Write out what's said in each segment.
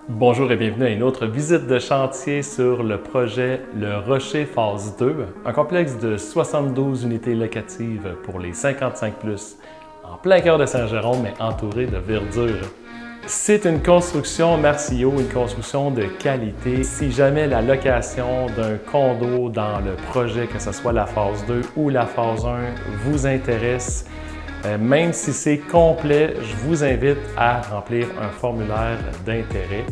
Bonjour et bienvenue à une autre visite de chantier sur le projet Le Rocher Phase 2, un complexe de 72 unités locatives pour les 55+, en plein cœur de Saint-Jérôme, mais entouré de verdure. C'est une construction Marcio, une construction de qualité. Si jamais la location d'un condo dans le projet, que ce soit la phase 2 ou la phase 1, vous intéresse, même si c'est complet, je vous invite à remplir un formulaire d'intérêt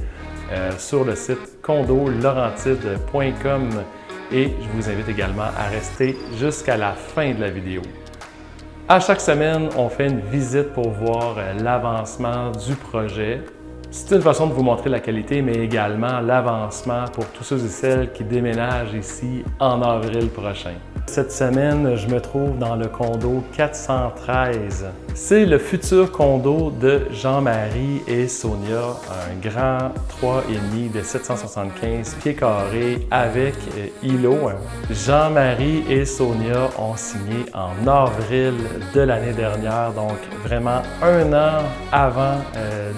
sur le site condolaurentide.com et je vous invite également à rester jusqu'à la fin de la vidéo. À chaque semaine, on fait une visite pour voir l'avancement du projet. C'est une façon de vous montrer la qualité, mais également l'avancement pour tous ceux et celles qui déménagent ici en avril prochain. Cette semaine, je me trouve dans le condo 413. C'est le futur condo de Jean-Marie et Sonia, un grand 3,5 de 775 pieds carrés avec îlot. Jean-Marie et Sonia ont signé en avril de l'année dernière, donc vraiment un an avant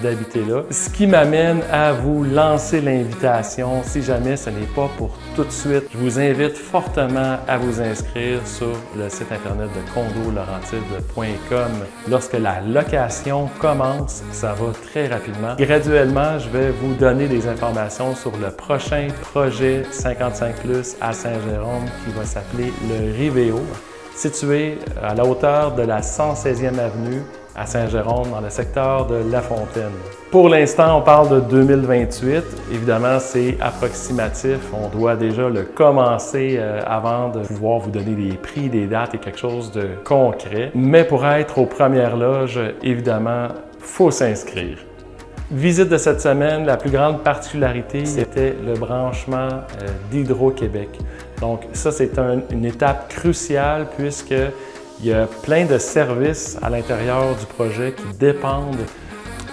d'habiter là. Ce qui m'amène à vous lancer l'invitation, si jamais ce n'est pas pour tout de suite, je vous invite fortement à vous inscrire sur le site internet de condolaurentide.com. Lorsque la location commence, ça va très rapidement. Graduellement, je vais vous donner des informations sur le prochain projet 55+ à Saint-Jérôme qui va s'appeler le Rivéo, situé à la hauteur de la 116e avenue à Saint-Jérôme, dans le secteur de La Fontaine. Pour l'instant, on parle de 2028. Évidemment, c'est approximatif. On doit déjà le commencer avant de pouvoir vous donner des prix, des dates et quelque chose de concret. Mais pour être aux premières loges, évidemment, il faut s'inscrire. Visite de cette semaine, la plus grande particularité, c'était le branchement d'Hydro-Québec. Donc ça, c'est une étape cruciale puisque il y a plein de services à l'intérieur du projet qui dépendent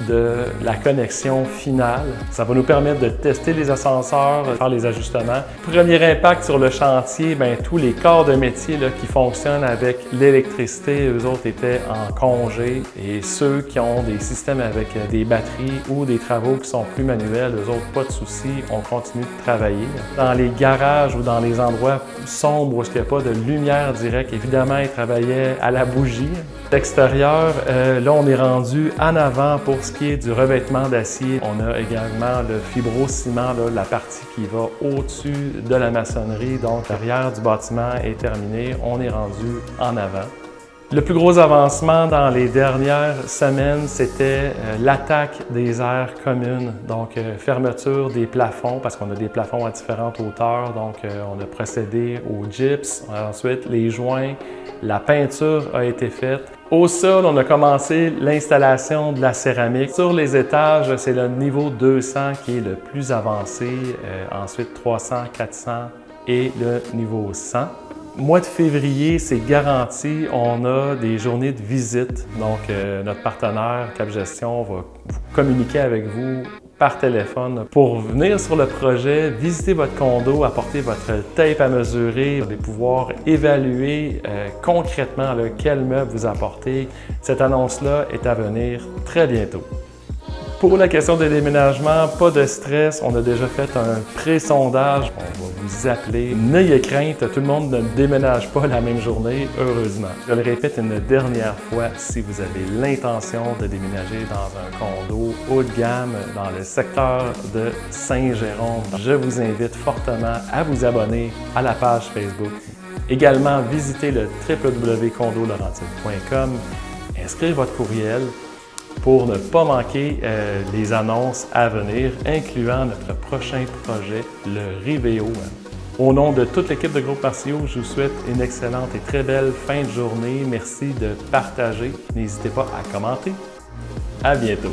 de la connexion finale. Ça va nous permettre de tester les ascenseurs, de faire les ajustements. Premier impact sur le chantier, bien, tous les corps de métier là, qui fonctionnent avec l'électricité, eux autres étaient en congé et ceux qui ont des systèmes avec des batteries ou des travaux qui sont plus manuels, eux autres, pas de soucis, on continue de travailler. Dans les garages ou dans les endroits sombres où il n'y a pas de lumière directe, évidemment, ils travaillaient à la bougie. L'extérieur, là, on est rendu en avant pour ce qui est du revêtement d'acier. On a également le fibro-ciment, la partie qui va au-dessus de la maçonnerie. Donc, l'arrière du bâtiment est terminé. On est rendu en avant. Le plus gros avancement dans les dernières semaines, c'était l'attaque des aires communes, donc fermeture des plafonds, parce qu'on a des plafonds à différentes hauteurs, donc on a procédé au gyps, ensuite les joints, la peinture a été faite. Au sol, on a commencé l'installation de la céramique. Sur les étages, c'est le niveau 200 qui est le plus avancé, ensuite 300, 400 et le niveau 100. Mois de février, c'est garanti, on a des journées de visite. Donc, notre partenaire Cap Gestion va communiquer avec vous par téléphone pour venir sur le projet, visiter votre condo, apporter votre tape à mesurer, et pouvoir évaluer concrètement quel meuble vous apportez. Cette annonce-là est à venir très bientôt. Pour la question des déménagements, pas de stress, on a déjà fait un pré-sondage, on va vous appeler. N'ayez crainte, tout le monde ne déménage pas la même journée, heureusement. Je le répète une dernière fois, si vous avez l'intention de déménager dans un condo haut de gamme dans le secteur de Saint-Jérôme, je vous invite fortement à vous abonner à la page Facebook. Également, visitez le www.condolaurentide.com, inscrire votre courriel pour ne pas manquer les annonces à venir, incluant notre prochain projet, le Rivéo. Au nom de toute l'équipe de Groupe Marcio, je vous souhaite une excellente et très belle fin de journée. Merci de partager. N'hésitez pas à commenter. À bientôt.